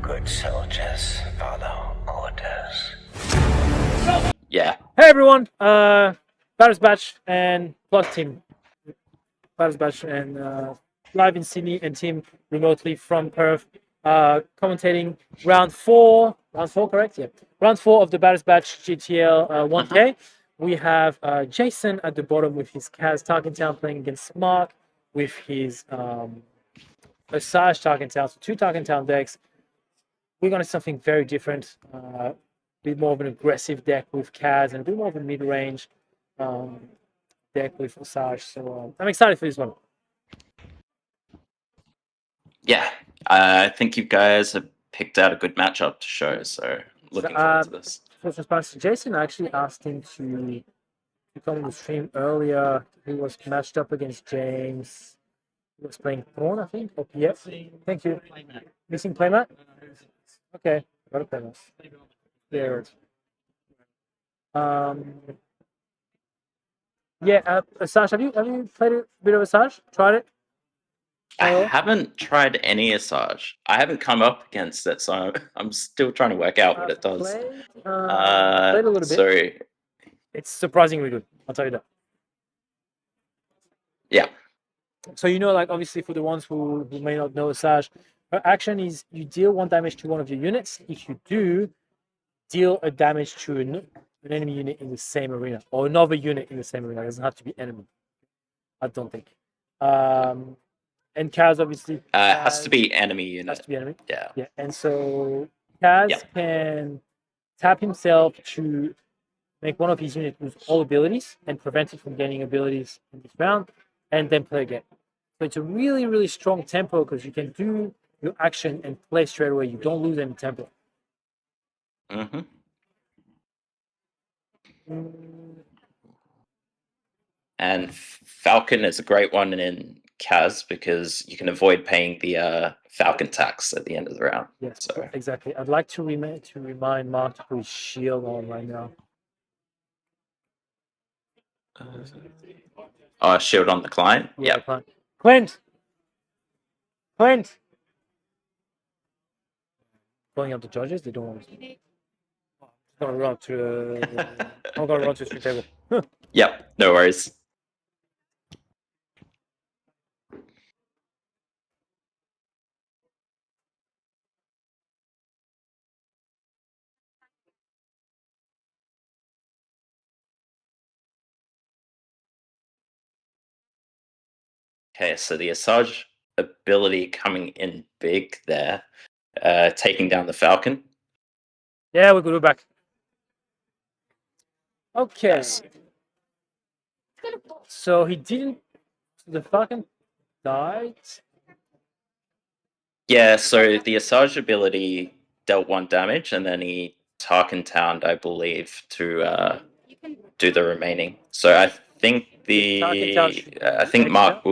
Good soldiers follow orders. Yeah. Hey everyone, Baddest Batch and plus team, Baddest Batch and live in Sydney and team remotely from Perth, commentating round four, correct? Yeah, round four of the Baddest Batch JTL 1K. We have Jason at the bottom with his Kaz Tarkintown playing against Mark with his Asajj Tarkintown, so two Tarkintown decks. We're going to something very different. A bit more of an aggressive deck with Kaz and a bit more of a mid-range deck with Asajj. So I'm excited for this one. Yeah. I think you guys have picked out a good matchup to show, so looking forward to this. First response to Jason, I actually asked him to come on the stream earlier. He was matched up against James. He was playing Thorn, I think, or PF. Thank you. Missing playmat? Okay, got a playmat. There. Yeah, Asajj, have you played a bit of Asajj? Tried it? I haven't tried any Asajj. I haven't come up against it, so I'm still trying to work out what it does. Played a little bit. So it's surprisingly good, I'll tell you that. Yeah. So like obviously for the ones who may not know Asajj, her action is you deal 1 damage to one of your units. If you do, deal a damage to an enemy unit in the same arena or another unit in the same arena. It doesn't have to be enemy. I don't think. And Kaz obviously has to be enemy unit. Has to be enemy. Yeah. Yeah. And so Kaz can tap himself to make one of his units lose all abilities and prevent it from gaining abilities in this round, and then play again. So it's a really, really strong tempo because you can do your action and play straight away. You don't lose any tempo. And Falcon is a great one in Kaz because you can avoid paying the Falcon tax at the end of the round. Yes, so. Exactly. I'd like to remind Mark to put his shield on right now. Shield on the client? Yeah. Clint! Calling up the judges, they don't want to. I'm gonna run to the street table. Yep, no worries. Okay, so the Asajj ability coming in big there, taking down the Falcon. Yeah, we're good. We're back. Okay. Yes. So he didn't. The Falcon died. Yeah, so the Asajj ability dealt 1 damage, and then he Tarkintowned, I believe, to do the remaining. So I think Mark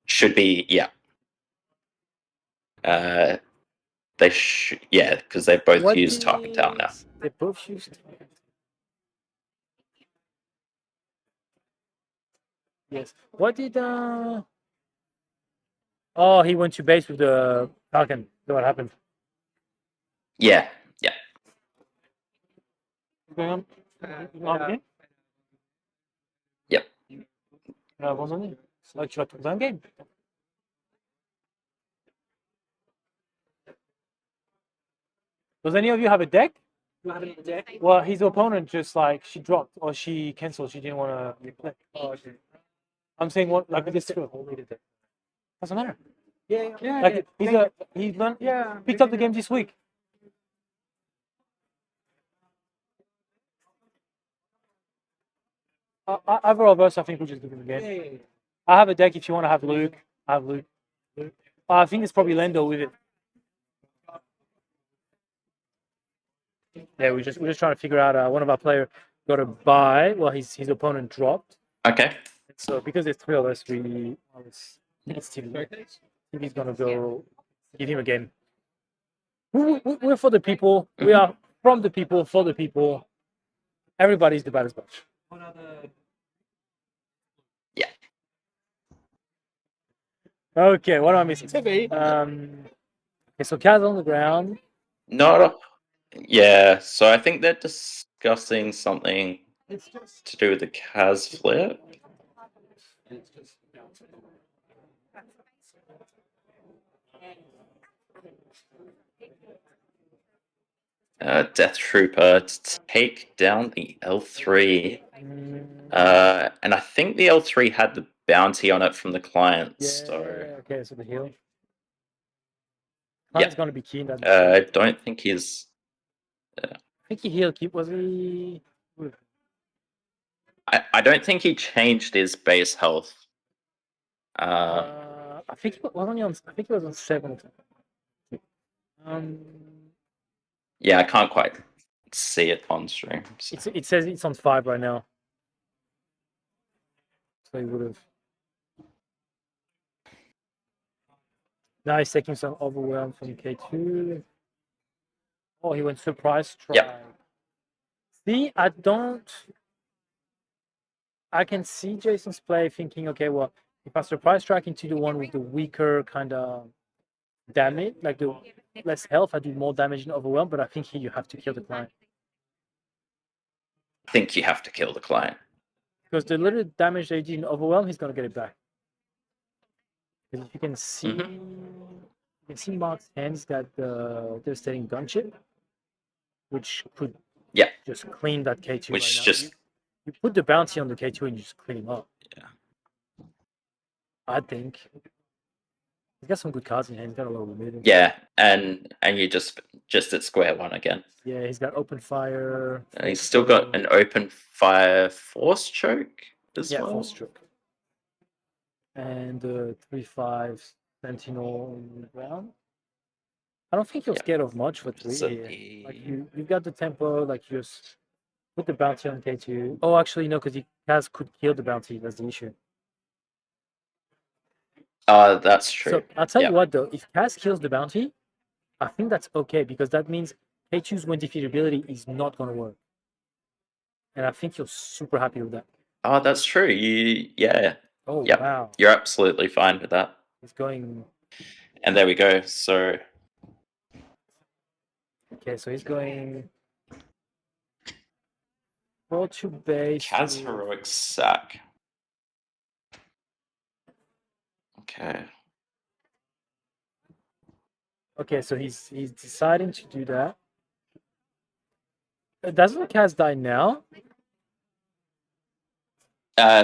should be they should because they both use Tarkintown now. They both used. Yes. What did Oh, he went to base with the Falcon. So what happened? Yeah. Going on again? Yep. Tu vas trouver un game. Does any of you have a deck? You have a deck? Well, his opponent just she dropped or she canceled. She didn't want to play. Oh, okay. I'm saying what this too. Doesn't matter. Yeah. He picked up the game this week. Either of us, I think we'll just give him a game. Yeah. I have a deck if you want to have Luke. I have Luke. I think it's probably Lendo with it. Yeah, we're just trying to figure out. One of our players got a buy. Well, his opponent dropped. Okay. So because there's 3 of us, it's TV. TV's gonna go give him a game. We're for the people. We are from the people, for the people. Everybody's the Baddest Batch. Yeah. Okay, what am I missing? Okay, so Kaz on the ground. Not. Yeah. So I think they're discussing something to do with the Kaz flip. Death Trooper to take down the L3. And I think the L3 had the bounty on it from the client. Yeah. So Okay, so the heal. Client's gonna be keen that. I don't think he's. I think he healed. Was he? I don't think he changed his base health. I think he was only on. I think he was on 7. Yeah, I can't quite see it on stream. So. It says it's on 5 right now. So he would have. Now he's taking some overwhelm from K2. Oh, he went surprise strike. Yep. See, I can see Jason's play thinking, okay, well, if I surprise strike into the one with the weaker kind of damage, like the less health, I do more damage in overwhelm, but I think here you have to kill the client. I think you have to kill the client. Because the little damage they did in overwhelm, he's gonna get it back. Because if you can see, you can see Mark's hands got the devastating gunship, which could just clean that K2. Which right just now. You put the bounty on the K2 and you just clean him up. Yeah. I think he's got some good cards in hand. He's got a lot of movement. Yeah, and you just at square one again. Yeah, he's got open fire. He's still got an open fire force choke as well. Yeah, force choke. And 3/5 Sentinel on the ground. I don't think you're scared of much for 3 here. Like you've got the tempo, like you just put the bounty on K2. Oh, actually no, because Kaz could kill the bounty. That's the issue. That's true. So I'll tell you what though, if Kaz kills the bounty, I think that's okay because that means K2's when defeatability is not gonna work. And I think you're super happy with that. Oh, that's true. Oh wow. You're absolutely fine with that. He's going. And there we go. So. Okay, so he's going. 4-2 base. Kaz heroic sack. Okay. Okay, so he's deciding to do that. Doesn't Kaz die now?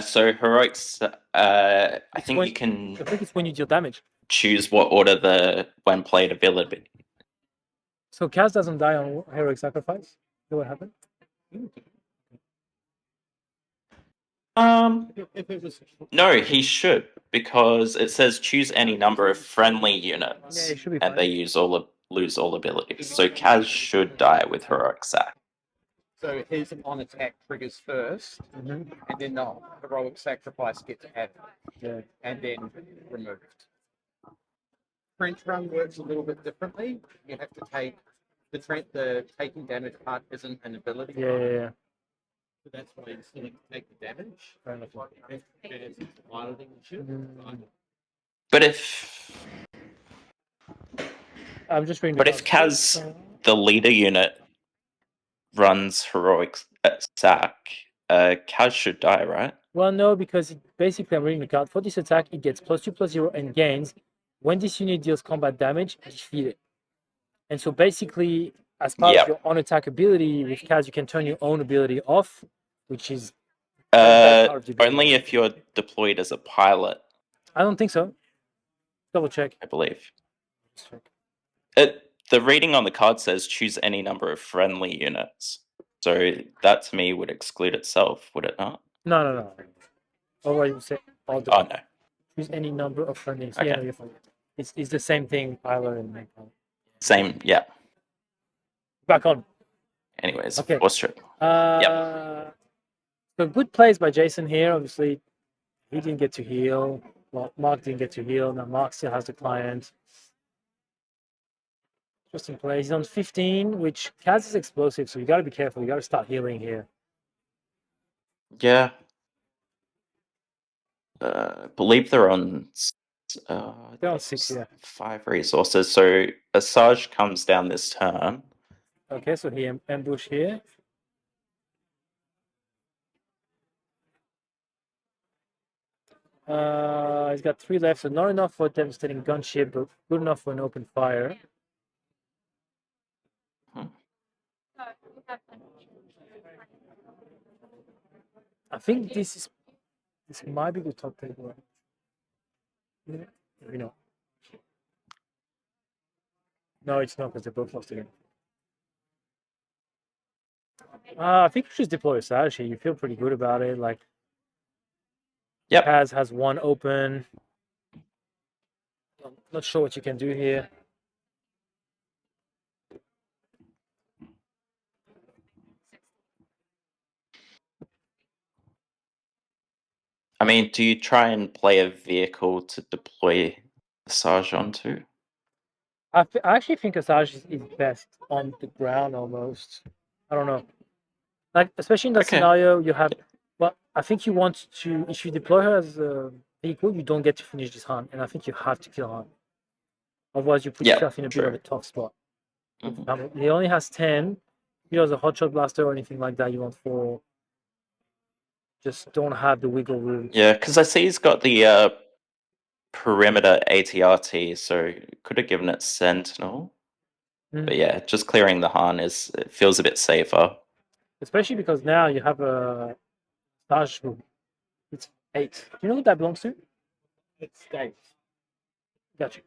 So heroics. I think you can. I think it's when you deal damage. Choose what order the when played ability. So Kaz doesn't die on heroic sacrifice. Is that what happened? No, he should because it says choose any number of friendly units, Yeah, he should be and fine. they lose all abilities. So Kaz should die with heroic sack. So his on attack triggers first, and then the heroic sacrifice gets added, and then removed. Trench run works a little bit differently. You have to take the taking damage part isn't an ability. Yeah. So that's why you select take the damage. But if I'm just reading. But if Kaz, the leader unit, runs heroic sack, Kaz should die, right? Well, no, because basically I'm reading the card. For this attack, it gets +2/+0 and gains. When this unit deals combat damage, defeat it. And so basically, as part of your on attack ability with Kaz, you can turn your own ability off, which is only if you're deployed as a pilot. I don't think so. Double check. I believe. The reading on the card says choose any number of friendly units. So that to me would exclude itself, would it not? No. Oh, you say Oh no. Choose any number of friendlies. Okay. Yeah, you're fine. It's the same thing, pilot and Magpie. Same, yeah. Back on. Anyways, okay. Force choke. So good plays by Jason here. Obviously, he didn't get to heal. Well, Mark didn't get to heal. Now Mark still has the client. Interesting play. He's on 15, which Kaz is explosive, so you got to be careful. You got to start healing here. Yeah. I believe they're on They're on 6, yeah. 5 resources. So Asajj comes down this turn. Okay, so he ambush here. He's got 3 left, so not enough for devastating gunship, but good enough for an open fire. I think this might be the top table. Maybe not. No, it's not because they're both lost again. I think you should deploy Asajj here. You feel pretty good about it. Like, Yep. Kaz has 1 open. I'm not sure what you can do here. I mean, do you try and play a vehicle to deploy Asajj onto? I actually think Asajj is best on the ground almost. I don't know. Like, especially in that Okay. scenario, you have. Well, I think you want to. If you deploy her as a vehicle, you don't get to finish this hunt, and I think you have to kill her. Otherwise, you put Yeah, yourself in a bit of true. a tough spot. Mhm. He only has 10. He does a hotshot blaster or anything like that. You want 4. Just don't have the wiggle room. Yeah, because I see he's got the perimeter ATRT, so could have given it Sentinel. But yeah, just clearing the Han it feels a bit safer. Especially because now you have a Taj who it's 8. Do you know who that belongs to? It's Dave. Gotcha.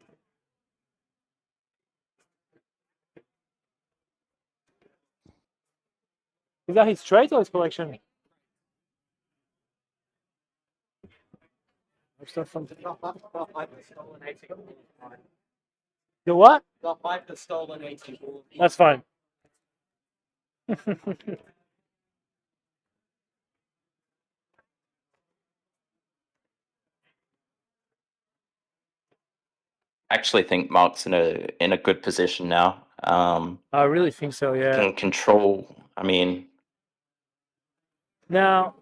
Is that his trait or his collection? Stuff from Got 5 for stolen 18. the what? Got 5 for stolen 18. That's fine. I actually think Mark's in a good position now. I really think so, yeah. Can control. I mean, Now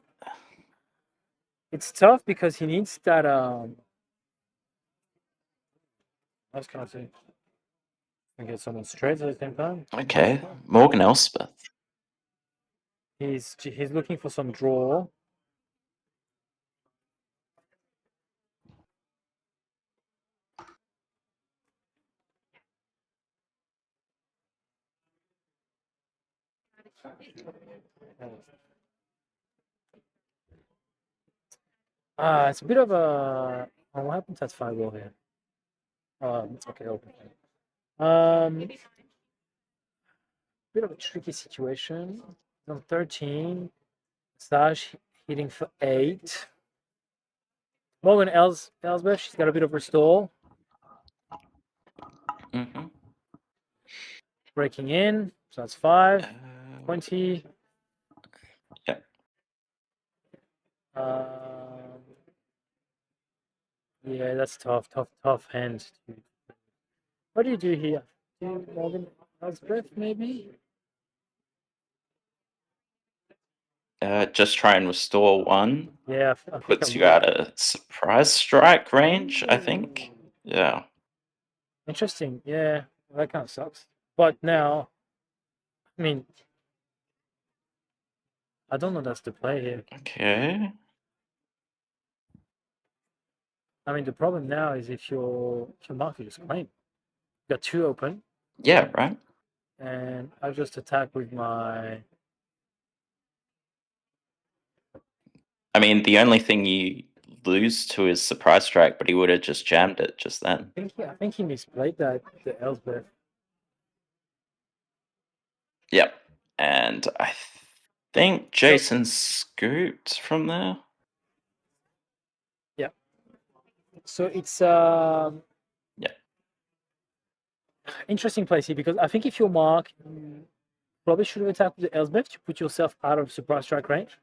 it's tough because he needs that I was gonna say and get someone straight at the same time. okay, Morgan Elspeth. He's looking for some draw. It's a bit of a. Oh, what happens at 5 wall here? Okay, open. Bit of a tricky situation. On 13, Sash hitting for 8. Morgan Elsbeth, she's got a bit of restore. Mm-hmm. Breaking in, so that's 5. 20. Yeah. Yeah, that's tough hand. What do you do here? Do Morgan Elsbeth, maybe? Just try and restore 1. Yeah, I think I Puts you would. out a surprise strike range, I think. Yeah. Interesting. Yeah, that kind of sucks. But now, I mean, I don't know that's the play here. Okay. I mean, the problem now is if your market is plain, you got 2 open, Yeah, right. and I just attack with my. I mean, the only thing you lose to is surprise strike, but he would have just jammed it just then. I think he misplayed that the Elsbeth. Yep. And I think Jason scooped from there. Yeah. So it's Yeah. interesting place here because I think if your mark, you probably should have attacked with the Elsbeth to put yourself out of surprise strike range.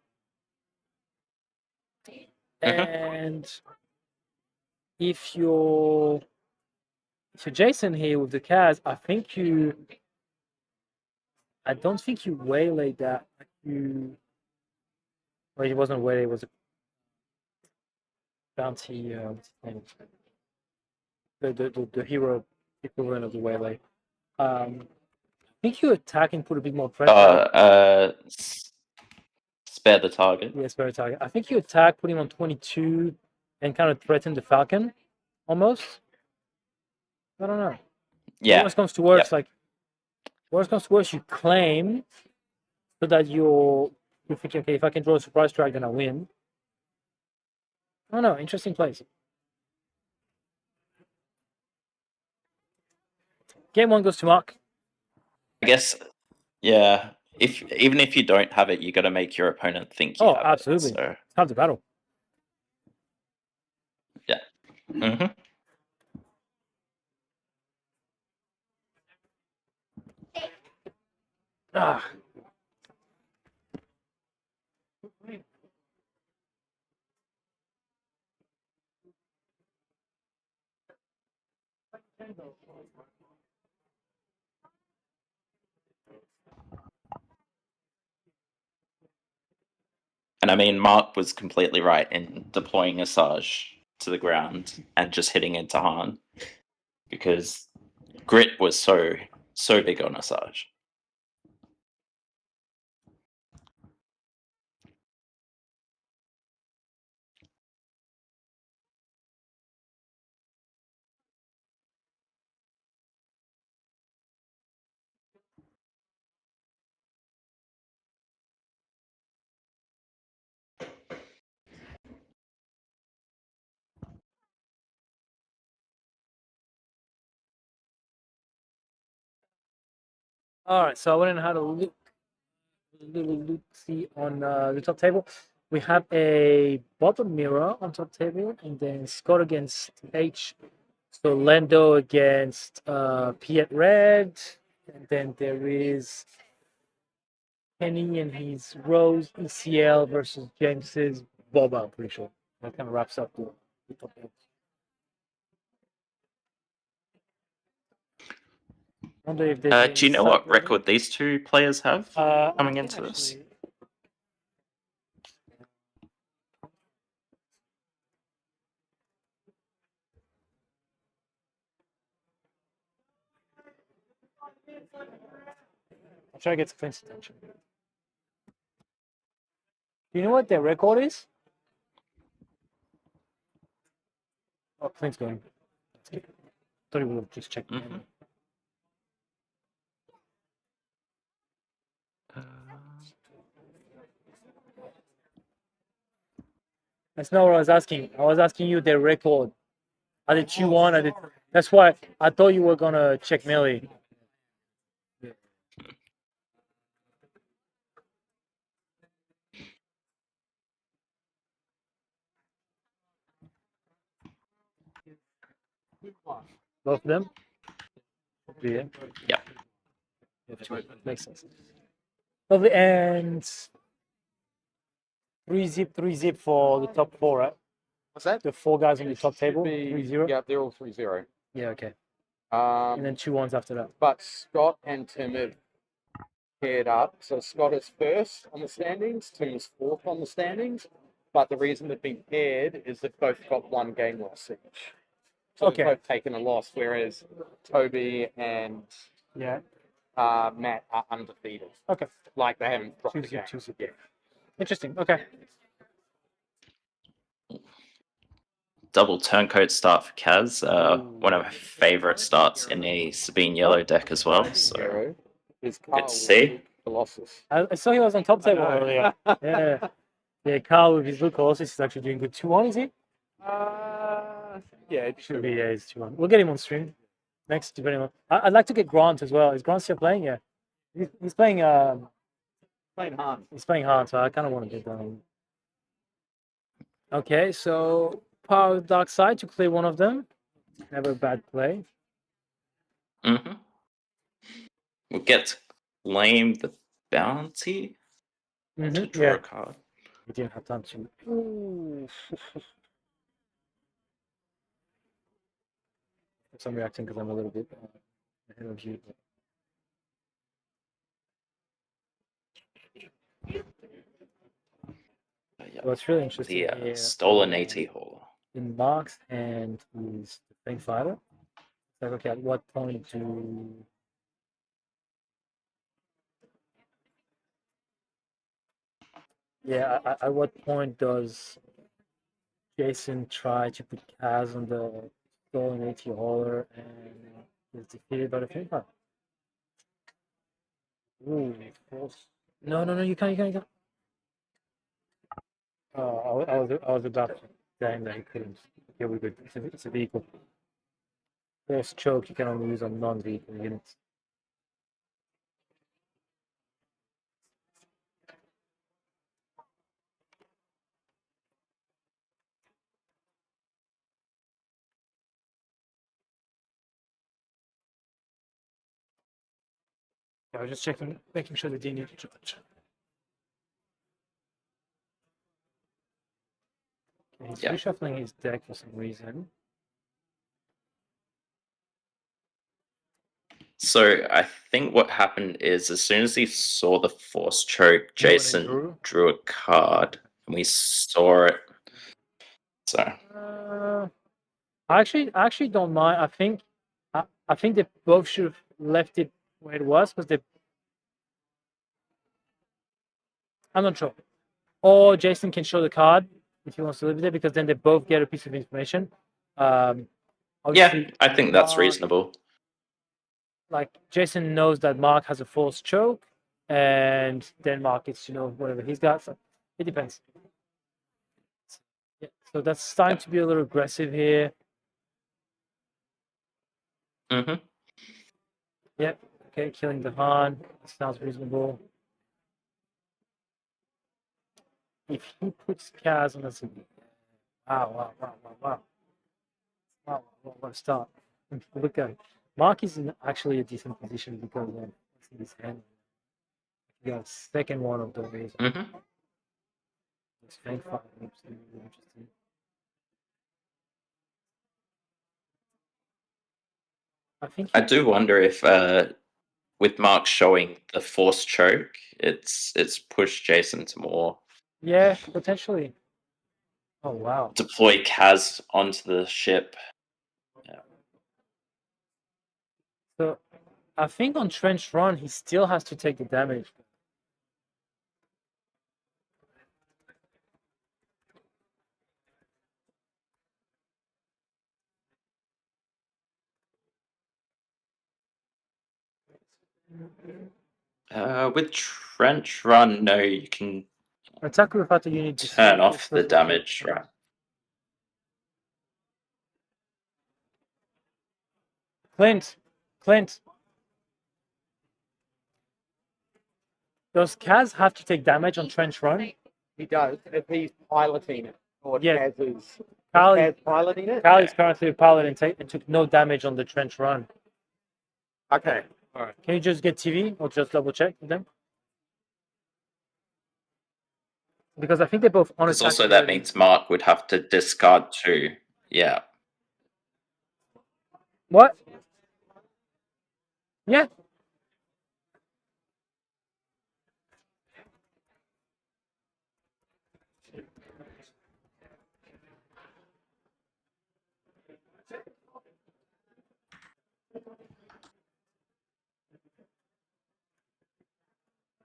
And if you're Jason here with the Kaz, I don't think you waylaid that. Well, it wasn't waylay, it was a bounty. What's his name? the hero equivalent of the Waylay. I think you attack and put a bit more pressure. Spare the target. Yeah, spare target. I think you attack, put him on 22, and kind of threaten the Falcon, almost. I don't know. Yeah. Worst comes to worst, Yep. like worst comes to worst, you claim so that you're thinking, okay, if I can draw a surprise strike, then I win. I don't know. Interesting place. Game 1 goes to Mark. I guess. Yeah. Even if you don't have it, you got to make your opponent think you Oh, have absolutely. it. So. It's time to battle. Yeah. Mm-hmm. Ah. And I mean, Mark was completely right in deploying Asajj to the ground and just hitting into Han, because Grit was so big on Asajj. All right, so I went and had a little look see on the top table. We have a bottom mirror on top table, and then Scott against H. So Lando against Piet Red, and then there is Kenny and his Rose ECL versus James's Boba. I'm pretty sure that kind of wraps up the top table. Wonder if there's Do you know what record these two players have coming into this? I'll try to get Clint's attention. Do you know what their record is? Oh, Clint's going. Thought he would have just checked. Mm-hmm. That's not what I was asking. I was asking you their record. I did 2-1. I did. That's why I thought you were gonna check melee. Both of them. Yeah. Yep. Makes sense. Lovely, and 3-zip for the top 4, right? What's that? The 4 guys on the top table. Be- 3-0. Yeah, they're all 3-0. Yeah. Okay. And Um, then 2-1s after that. but Scott and Tim have paired up. So Scott is first on the standings, Tim is fourth on the standings. But the reason they've been paired is they've both got 1 game loss each. So Okay. they've both taken a loss, whereas Toby and Yeah. Matt are undefeated. Okay. Like they haven't dropped the 2-zip. game. 2-zip. Yeah. Interesting. Okay. Double turncoat start for Kaz. One of my favorite starts in the Sabine Yellow deck as well. So Zero is good Carl to see. Colossus. I saw he was on top table earlier. Yeah. Yeah. Carl with his blue Colossus is actually doing good. 2-1, is he? Yeah, it Should be. Yeah, he's 2-1. We'll get him on stream next, depending on. I'd like to get Grant as well. Is Grant still playing? Yeah. He's playing. playing hard. He's playing hard, so I kind of want to get that. Okay, so power dark side to clear one of them. Never a bad play. Mm-hmm. We'll get to claim the bounty to draw Yeah, a card. we didn't have time to. Ooh. So I'm reacting because I'm a little bit ahead of you. Yeah. What's really interesting The here stolen AT hauler. in Mark's hand is the Fang Fighter. Like, okay, at what point do at what point does Jason try to put Kaz on the stolen AT hauler and is defeated by the Finpa? Ooh, force. No, you can't. Oh, I was about to saying that he couldn't. Okay, we're good. It's a vehicle. Force choke you can only use on non-vehicle units. I was just checking, making sure they didn't need to charge. Okay, he's Yeah. reshuffling his deck for some reason. So I think what happened is as soon as he saw the force choke, He went and Jason drew a card, and we saw it. So I actually don't mind. I think they both should have left it where it was because they. I'm not sure. Or Jason can show the card if he wants to leave it there because then they both get a piece of information. yeah, Obviously, I think that's Mark- reasonable. Like Jason knows that Mark has a force choke, and then Mark gets to know whatever he's got. So it depends. Yeah, so that's starting to be a little aggressive here. Mm-hmm. Yep. Okay, killing the Han. Sounds reasonable. If he puts Kaz on this, wow. Wow, what a start. Look at it. Mark is in actually a decent position because of his hand. He got second one of those. Mm-hmm. It's flank five. Interesting. I think I do wonder if with Mark showing the force choke, it's pushed Jason to more yeah, potentially. Oh wow. deploy Kaz onto the ship. So I think on Trench Run he still has to take the damage. With Trench Run, no, you can Attack with auto unit turn off the damage, right? Clint. Does Kaz have to take damage on Trench Run? He does if he's piloting it, or Yeah. Kaz is. Kal Kaz piloting it. is currently a pilot and took no damage on the Trench Run. Okay. All right. Can you just get TV or just double check with them? Because I think they're both on Because attack. also that means Mark would have to discard 2. Yeah. What? Yeah.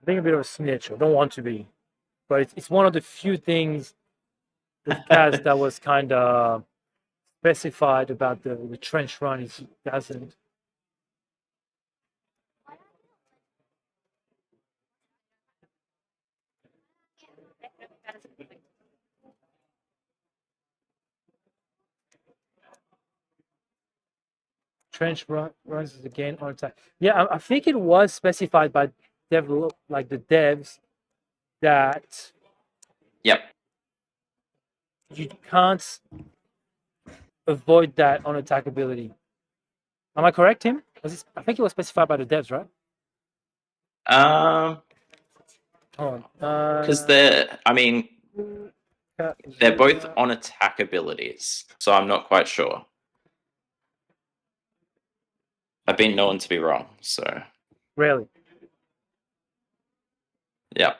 Being a bit of a snitch. I don't want to be, but it's one of the few things with Kaz that was kind of specified about the Trench Run. Is he doesn't. Trench runs is again on attack. Yeah, I think it was specified by the devs that Yep. you can't avoid that on attack ability. Am I correct, Tim? I think it was specified by the devs, right? Hold on. Because they're both on attack abilities, so I'm not quite sure. I've been known to be wrong, so Really. yeah.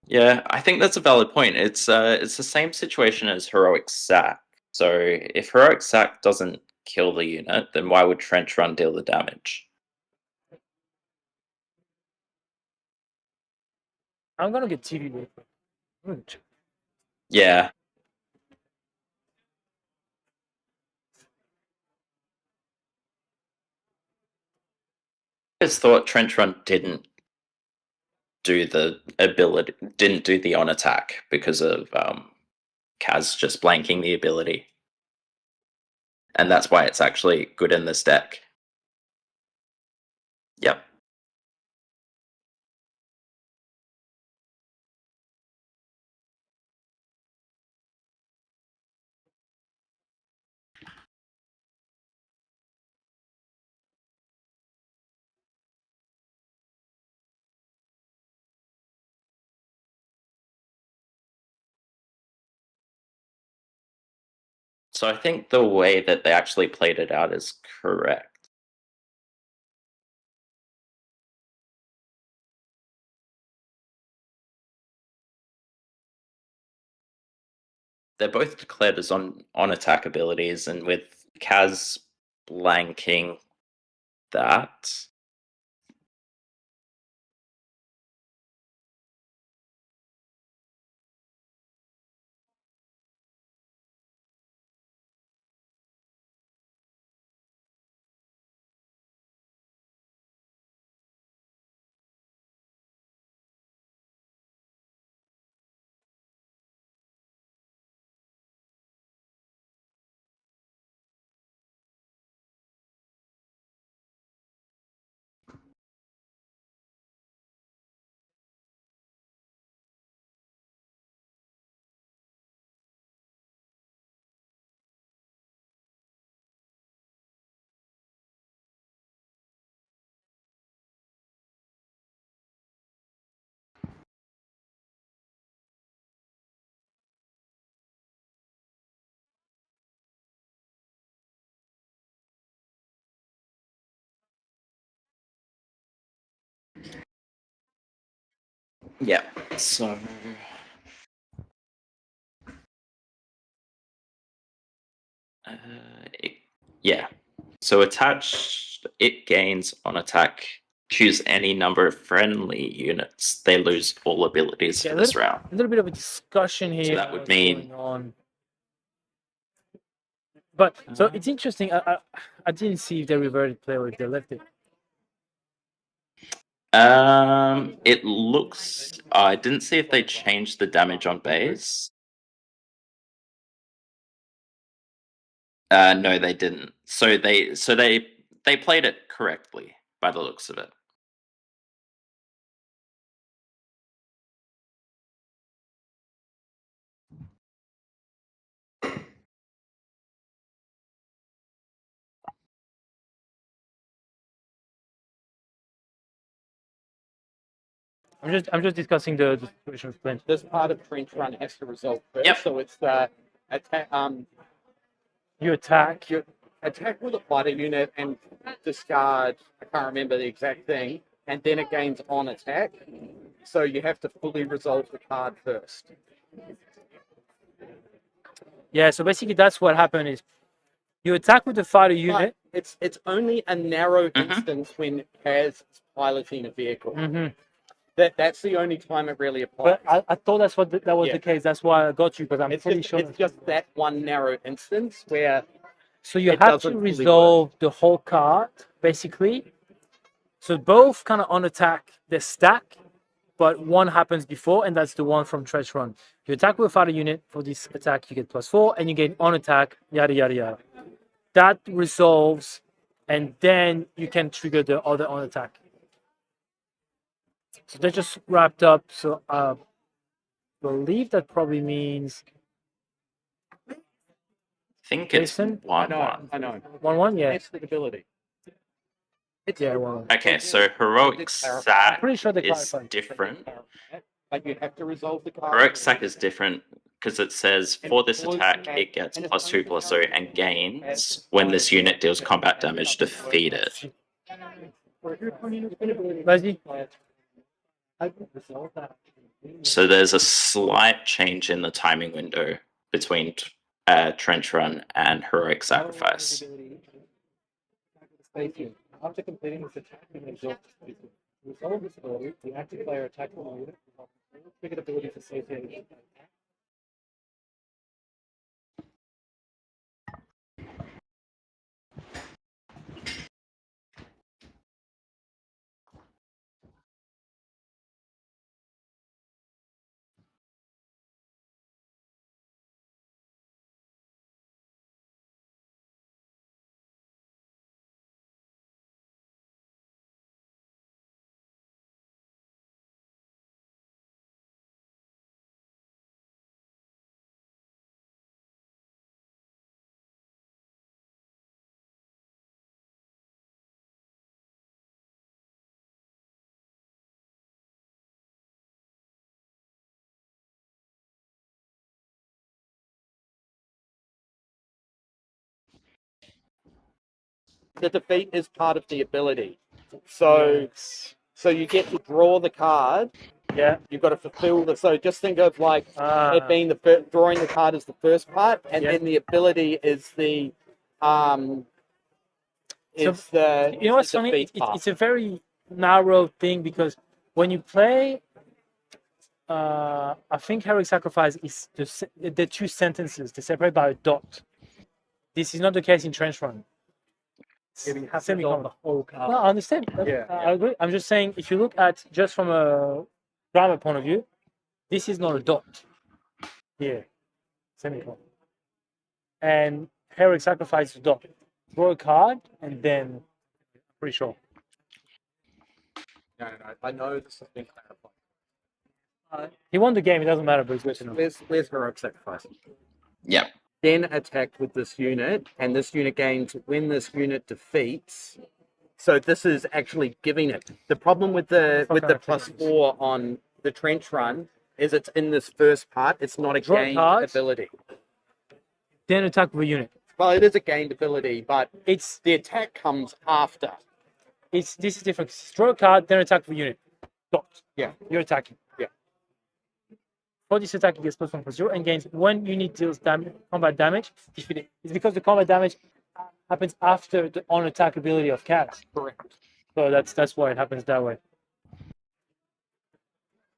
Yeah, I think that's a valid point. It's the same situation as Heroic Sack. So if Heroic Sack doesn't kill the unit, then why would Trench Run deal the damage? I'm gonna get TV real quick. I'm gonna check. Yeah. I just thought Trench Run didn't do the ability, didn't do the on attack because of Kaz just blanking the ability. And that's why it's actually good in this deck. Yep. So I think the way that they actually played it out is correct. They're both declared as on attack abilities, and with Kaz blanking that. Yeah. So yeah. So attached, it gains on attack. Choose any number of friendly units. They lose all abilities Yeah, for this round. a little bit of a discussion here. that would what's mean- going on. But so it's interesting. I didn't see if they reverted play or if they left it. It looks. I didn't see if they changed the damage on base. No, they didn't. So they played it correctly by the looks of it. I'm just discussing the situation of plan. This part of Trench Run has to resolve first. Yep. So it's the attack. You attack. You attack with a fighter unit and discard. I can't remember the exact thing, and then it gains on attack. So you have to fully resolve the card first. Yeah, so basically that's what happened is you attack with the fighter unit. But it's only a narrow Mhm. instance when Kaz is piloting a vehicle. Mm-hmm. That's the only time it really applies. But I thought that's what that was Yeah. the case. That's why I got you because I'm it's pretty just, sure. it's just that one narrow instance where So you it have doesn't to fully resolve the whole card basically. So both kind of on attack the stack, but one happens before, and that's the one from Trench Run. You attack with a fighter unit for this attack, you get +4, and you get on attack, yada yada yada. That resolves, and then you can trigger the other on attack. So they just wrapped up. So I believe that probably means I think it's Jason? 1-1. I know. 1-1. Yeah, It's the ability. It's yeah, 1-1. Okay, so heroic sack Pretty sure they is clarified. different. Like you have to resolve the card. Heroic sack is different because it says for this attack it gets +2/+2 and gains when this unit deals combat damage. Defeat it. Vas-y. So there's a slight change in the timing window between Trench Run and Heroic Sacrifice. After completing this attack, you may exhaust this ability. To resolve this ability, the active player attacks the unit with triggered abilities associated with that attack. The defeat is part of the ability. So you get to draw the card. Yeah. You've got to fulfill the. So just think of like it being the drawing the card is the first part, and then the ability is the it's the you know what's funny? It's a very narrow thing because when you play, I think Heroic Sacrifice is the two sentences they separate by a dot. This is not the case in Trench Run. Yeah, but you have to resolve the whole card. No, I understand. I agree. I'm just saying, if you look at just from a grammar point of view, this is not a dot here, semicolon. And Heroic Sacrifice is a dot. Draw a card, and then, pretty sure. No, I know this has been clarified. He won the game. It doesn't matter, but it's good to know. Where's Heroic Sacrifice? Yeah. Then attack with this unit, and this unit gains when this unit defeats. So this is actually giving it. The problem with the +4 on the Trench Run is it's in this first part. It's not a gained ability. Then attack with a unit. Well, it is a gained ability, but it's the attack comes after. This is different. Draw a card, then attack with a unit. Dot. Yeah. You're attacking. Yeah. For this attack, it gets +1/+0 and gains when unit deals combat damage. Defeated. It's because the combat damage happens after the on-attack ability of Kaz. Correct. So that's why it happens that way.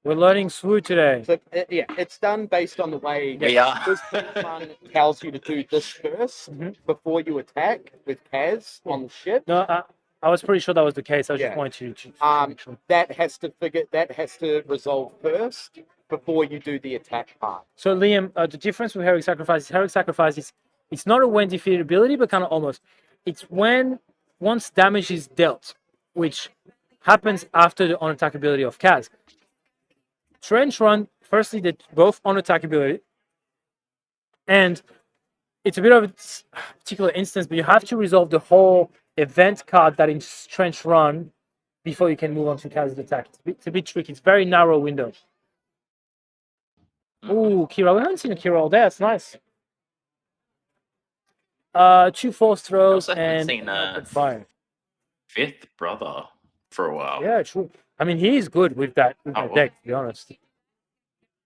We're learning Swoo today. So it's done based on the way We are. this one tells you to do this first before you attack with Kaz on the ship. No, I was pretty sure that was the case. I was just wanting to make sure. That has to resolve first before you do the attack part. So Liam, the difference with Heroic Sacrifice is it's not a when defeated ability, but kind of almost. It's once damage is dealt, which happens after the on-attack ability of Kaz. Trench Run, firstly, they both on-attack ability, and it's a bit of a particular instance, but you have to resolve the whole event card that is Trench Run before you can move on to Kaz's attack. It's a bit tricky. It's very narrow window. Ooh, Kira. We haven't seen a Kira all day. That's nice. 2 force throws and fire. Fifth brother for a while. Yeah, true. I mean, he is good with that deck, to be honest.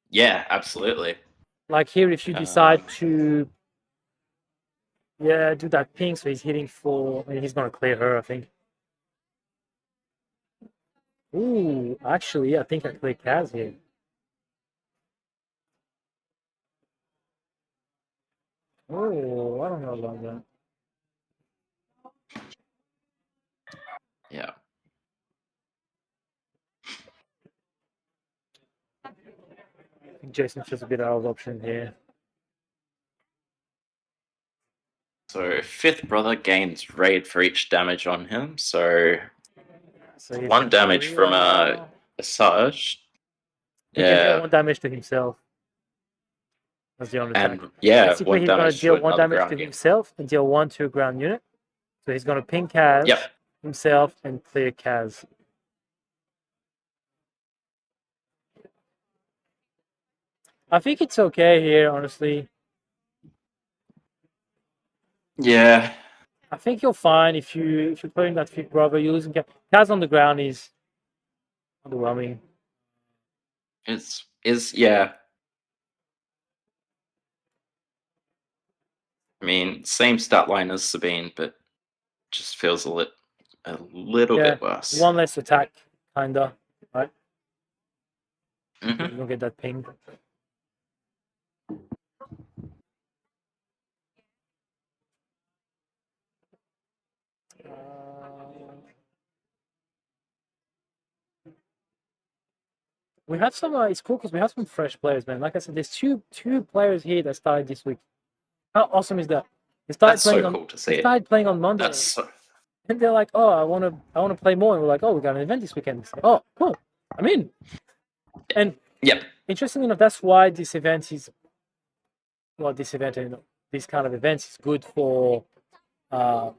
Yeah, absolutely. Like here, if you decide to do that ping, so he's hitting for... I mean, he's going to clear her, I think. Ooh, actually, I think I clear Kaz here. Oh, I don't know about that. Yeah. I think Jason's just a bit out of option here. So fifth brother gains raid for each damage on him. So 1 damage from Asajj. He can deal 1 damage to himself. That's the only and attack. yeah, basically 1 he's going to damage deal to 1 damage to unit. himself and deal 1 to a ground unit. So he's going to ping Kaz himself and clear Kaz. I think it's okay here, honestly. Yeah. I think you're fine if you're playing that fifth brother. You're losing Kaz on the ground is underwhelming. Yeah. I mean, same stat line as Sabine, but just feels a little Yeah, bit worse. one less attack, kinda, right? Mhm. You don't get that ping. We have some. It's cool because we have some fresh players, man. Like I said, there's two players here that started this week. How awesome is that? They started That's playing so on. cool to They see. started playing on Monday, That's so, and they're like, "Oh, I want to play more." And we're like, "Oh, we got an event this weekend." It's like, "Oh, cool, I'm in." And yep. interestingly enough, that's why this event is. Well, this event and this kind of events is good uh,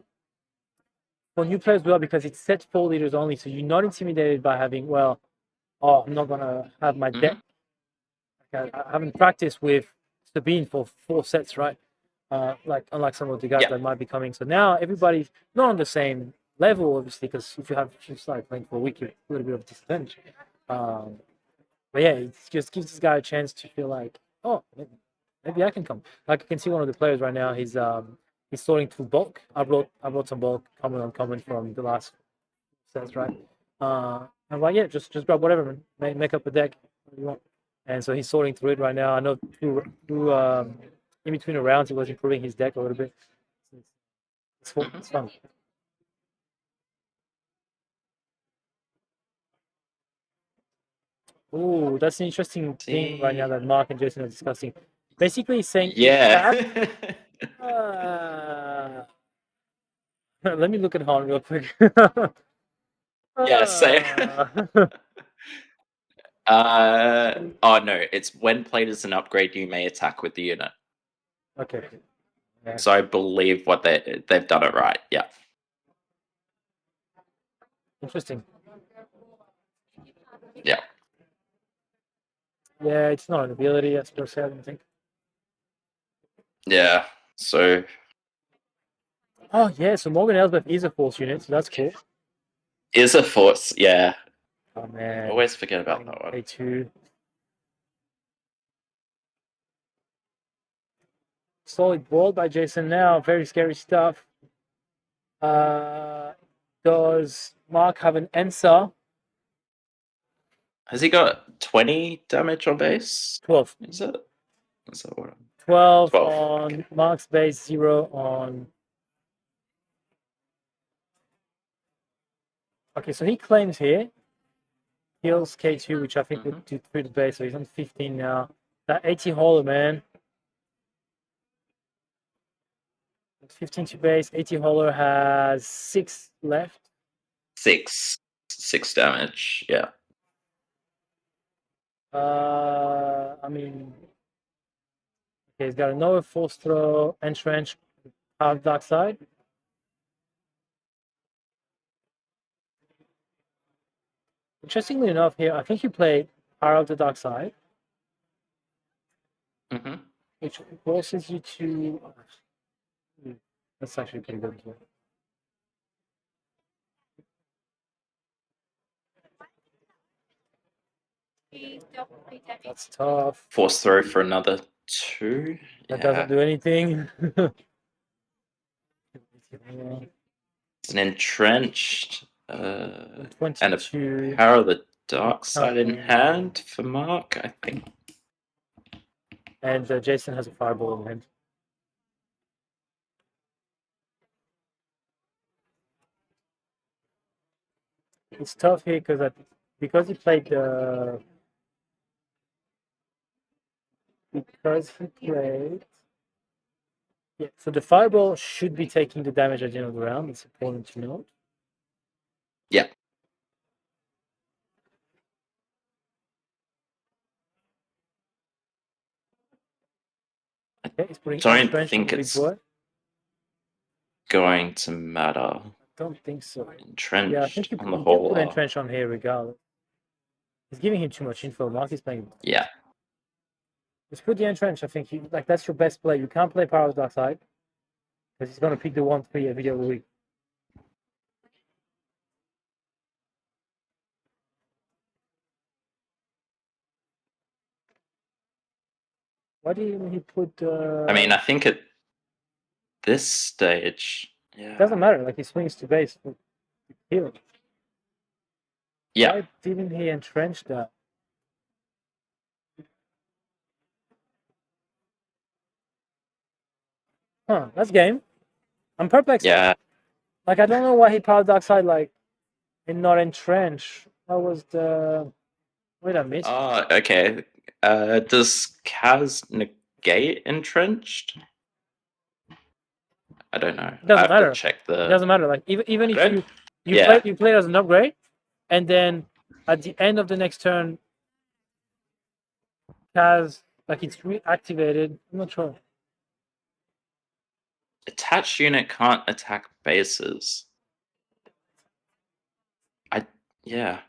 for new players as well because it's set for leaders only. So you're not intimidated by having, well, oh, I'm not gonna have my deck. I haven't practiced with Sabine for 4 sets, right? Like unlike some of the guys Yep. that might be coming. So now everybody's not on the same level, obviously, because if you start playing for a week, you're a little bit of a disadvantage. But yeah, it just gives this guy a chance to feel like, oh, maybe I can come. Like I can see one of the players right now. He's sorting through bulk. I brought some bulk common uncommon from the last sets, right? I'm like, yeah, just grab whatever, man. Make up a deck you want. And so he's sorting through it right now. I know through in between the rounds he was improving his deck a little bit. It's fun. Ooh, that's an interesting thing right now that Mark and Jason are discussing. Basically, he's saying Yeah. let me look at Han real quick. Yeah, same. Oh no, it's when played as an upgrade, you may attack with the unit. Okay. Yeah. So I believe they've done it right. Yeah. Interesting. Yeah. Yeah, it's not an ability, as per se, I don't think. Yeah. So Oh yeah, so Morgan Elsbeth is a force unit, so that's cool. is a force. Yeah. Oh man. Always forget about that one. A2. Solid ball by Jason now. Very scary stuff. Does Mark have an answer? Has he got 20 damage on base? 12. Is it? Is that what? 12 12. on Okay. Mark's base, 0 on. Okay, so he claims here. Heals K2, which I think would do through the base, so he's on 15 now. That 80 hauler, man. 15 to base. 80 hauler has 6 left. 6 damage. Yeah. I mean, okay, he's got another force throw, entrench, half dark side. Interestingly enough, here I think you play Power of the Dark Side, which forces you to. That's actually pretty good as well. That's tough. Force throw for another 2. That doesn't do anything. It's an entrenched and a 22. power of the dark side in hand for Mark, I think. And Jason has a fireball in hand. It's tough here because he played yeah, so the fireball should be taking the damage at the end of the round. It's important to note. Yeah. Okay, he's putting Don't entrench on think the big it's boy. going to matter. Don't think so. Entrenched Yeah, I think you on the can put whole. entrench on here regardless. He's giving him too much info. Mark is playing. Yeah. Just put the entrench. I think that's your best play. You can't play Power of the Dark Side because he's gonna pick the 1/3 every other week. Why didn't he put? I mean, I think it. this stage, yeah. It doesn't matter. Like he swings to base for healing. Yeah. Why didn't he entrench that? Huh, that's game. I'm perplexed. Yeah. Like I don't know why he powered dark side like and not entrench. That was the wait I missed. Oh, okay. Does Kaz negate entrenched? I don't know. Doesn't I have matter. to check It the. doesn't matter. Like even if don't- you Yeah. play as an upgrade, and then at the end of the next turn, Kaz like it's reactivated. I'm not sure. Attached unit can't attack bases. Yeah.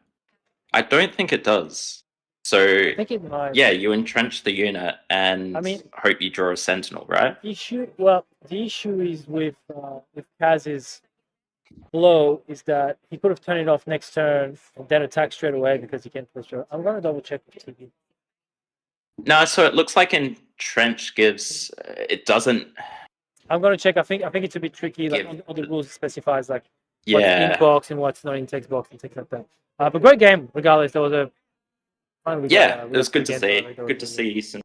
I don't think it does. So I think it might. yeah, you entrench the unit and I mean- hope you draw a sentinel, right? The issue is with Kaz's blow is that he could have turned it off next turn and then attack straight away because he can't push her. I'm gonna double check with TV. No, so it looks like entrench gives it doesn't. I'm gonna check. I think it's a bit tricky. Like Give- on the rules, it specifies like what's Yeah. in box and what's not in text box and things like that. But great game, regardless. There was a finally we Yeah, got, it we was got good to games see. finally. That Good was to really see some